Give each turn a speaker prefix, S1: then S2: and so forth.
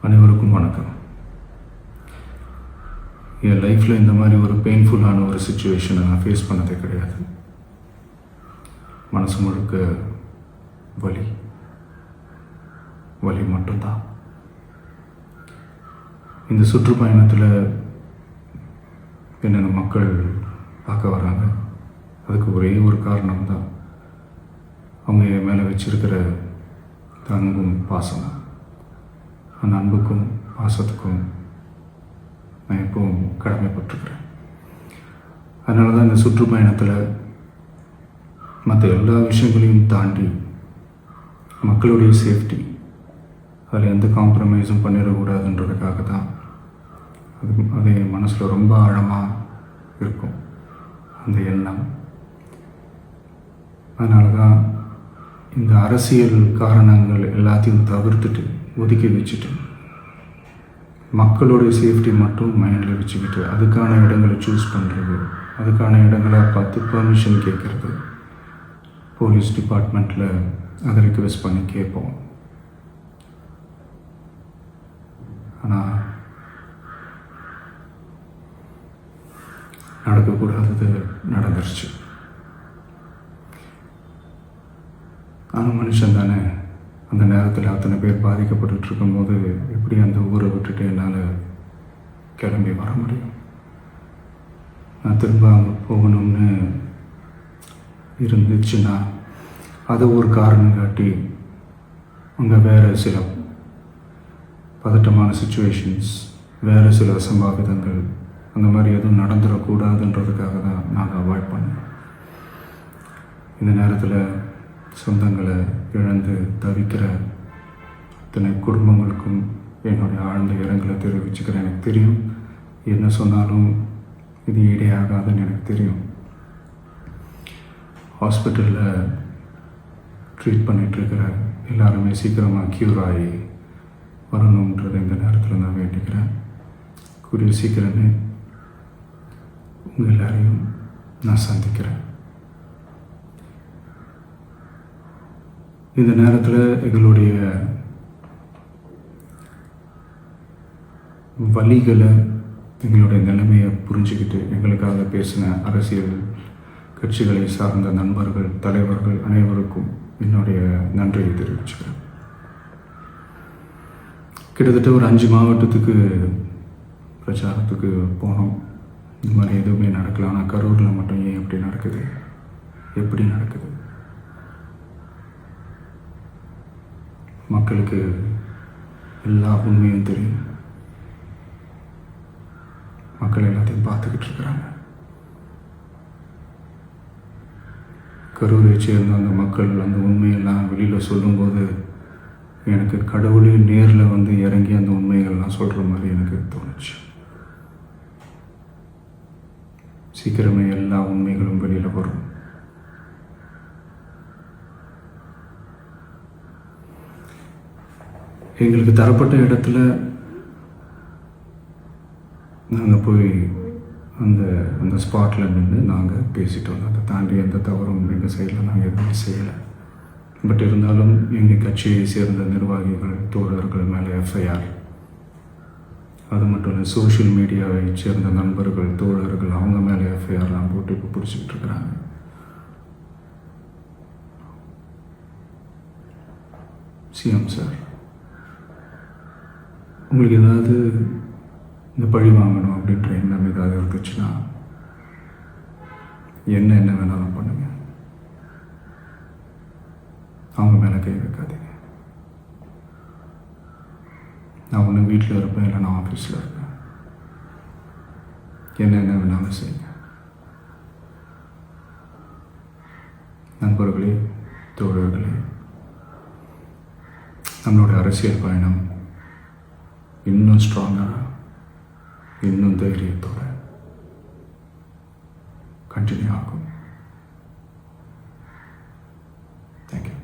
S1: அனைவருக்கும் வணக்கம். என் லைஃப்பில் இந்த மாதிரி ஒரு பெயின்ஃபுல்லான ஒரு சுச்சுவேஷனை நான் ஃபேஸ் பண்ணதே கிடையாது. மனசு முழுக்க வலி வலி மட்டும்தான். இந்த சுற்றுப்பயணத்தில் என்னென்ன மக்கள் பார்க்க வராங்க, அதுக்கு ஒரே ஒரு காரணம் தான், அவங்க என் மேலே வச்சிருக்கிற அன்பும் பாசமும். அந்த அன்புக்கும் பாசத்துக்கும் நான் எப்பவும் கடமைப்பட்டிருக்கிறேன். அதனால தான் இந்த சுற்றுப்பயணத்தில் மற்ற எல்லா விஷயங்களையும் தாண்டி மக்களுடைய சேஃப்டி, அதில் எந்த காம்ப்ரமைஸும் பண்ணிடக்கூடாதுன்றதுக்காக தான் அது என் மனசில் ரொம்ப ஆழமாக இருக்கும் அந்த எண்ணம். அதனால தான் இந்த அரசியல் காரணங்கள் எல்லாத்தையும் தவிர்த்துட்டு ஒதுக்கி வச்சுட்டு மக்களுடைய சேஃப்டி மட்டும் மைண்டில் வச்சுக்கிட்டு அதுக்கான இடங்களை சூஸ் பண்ணுறது, அதுக்கான இடங்களை பார்த்து பர்மிஷன் கேட்குறது, போலீஸ் டிபார்ட்மெண்ட்டில் அதை ரிக்வெஸ்ட் பண்ணி கேட்போம். ஆனால் நடக்கக்கூடாதது நடந்துருச்சு. ஆனால் மனுஷன் தானே, அந்த நேரத்தில் அத்தனை பேர் பாதிக்கப்பட்டு இருக்கும்போது எப்படி அந்த ஊரை விட்டுட்டு என்னால் கிளம்பி வர முடியும்? நான் திரும்ப அங்கே போகணும்னு இருந்துச்சுன்னா அதை ஒரு காரணம் காட்டி அங்கே வேறு சில பதட்டமான சுச்சுவேஷன்ஸ், வேறு சில அசம்பாவிதங்கள், அந்த மாதிரி எதுவும் நடந்துடக்கூடாதுன்றதுக்காக தான் நான் அவாய்ட் பண்ணேன். இந்த நேரத்தில் சொந்தங்களை இழந்து தவிக்கிற அத்தனை குடும்பங்களுக்கும் என்னுடைய ஆழ்ந்த இரங்கலை தெரிவிச்சுக்கிறேன். எனக்கு தெரியும், என்ன சொன்னாலும் இது ஈடேயாகாதுன்னு எனக்கு தெரியும். ஹாஸ்பிட்டலில் ட்ரீட் பண்ணிகிட்ருக்கிற எல்லாருமே சீக்கிரமாக க்யூர் ஆகி வரணுன்றதை இந்த நேரத்தில் நான் வேண்டிக்கிறேன். கூடிய சீக்கிரமே உங்கள் எல்லாரையும் நான் சந்திக்கிறேன். இந்த நேரத்தில் எங்களுடைய வலிகளை, எங்களுடைய நிலைமையை புரிஞ்சுக்கிட்டு எங்களுக்காக பேசின அரசியல் கட்சிகளை சார்ந்த நண்பர்கள், தலைவர்கள் அனைவருக்கும் என்னுடைய நன்றியை தெரிவிச்சுக்கிறேன். கிட்டத்தட்ட ஒரு 5 மாவட்டத்துக்கு பிரச்சாரத்துக்கு போனோம். இந்த மாதிரி எதுவுமே நடக்கல. ஆனால் கரூரில் மட்டும் ஏன் எப்படி நடக்குது, எப்படி நடக்குது? மக்களுக்கு எல்லா உண்மையும் தெரியும். மக்கள் எல்லாத்தையும் பார்த்துக்கிட்டு இருக்கிறாங்க. கரூரை சேர்ந்த அந்த மக்கள் அந்த உண்மையெல்லாம் வெளியில் சொல்லும்போது எனக்கு கடவுளே நேரில் வந்து இறங்கி அந்த உண்மைகள்லாம் சொல்கிற மாதிரி எனக்கு தோணுச்சு. சீக்கிரமே எல்லா உண்மைகளும் வெளியில் வரும். எங்களுக்கு தரப்பட்ட இடத்துல நாங்கள் போய் அந்த ஸ்பாட்டில் நின்று நாங்கள் பேசிட்டோம். அதை தாண்டி எந்த தவறும் எங்கள் சைடில் நாங்கள் எதுவுமே செய்யலை. பட் இருந்தாலும் எங்கள் கட்சியை சேர்ந்த நிர்வாகிகள், தோழர்கள் மேலே எஃப்ஐஆர், அது மட்டும் இல்லை சோஷியல் மீடியாவை சேர்ந்த நண்பர்கள், தோழர்கள், அவங்க மேலே எஃப்ஐஆர்லாம் போட்டு இப்போ பிடிச்சிக்கிட்டு இருக்கிறாங்க. சிஎம் சார், உங்களுக்கு ஏதாவது இந்த பழி வாங்கணும் அப்படின்ற எண்ணம் ஏதாவது இருந்துச்சுன்னா என்ன வேணாலும் பண்ணுங்க. அவங்க மேலே கை வைக்காதீங்க. நான் ஒன்று வீட்டில் இருப்பேன், இல்லை நான் ஆஃபீஸில் இருப்பேன். என்ன வேணாலும் செய்யுங்க. நண்பர்களே, தோழர்களே, நம்மளுடைய அரசியல் பயணம் இன்னும் ஸ்ட்ராங்காக, இன்னும் தைரியத்தோட கண்டினியூ ஆகும். தேங்க்யூ.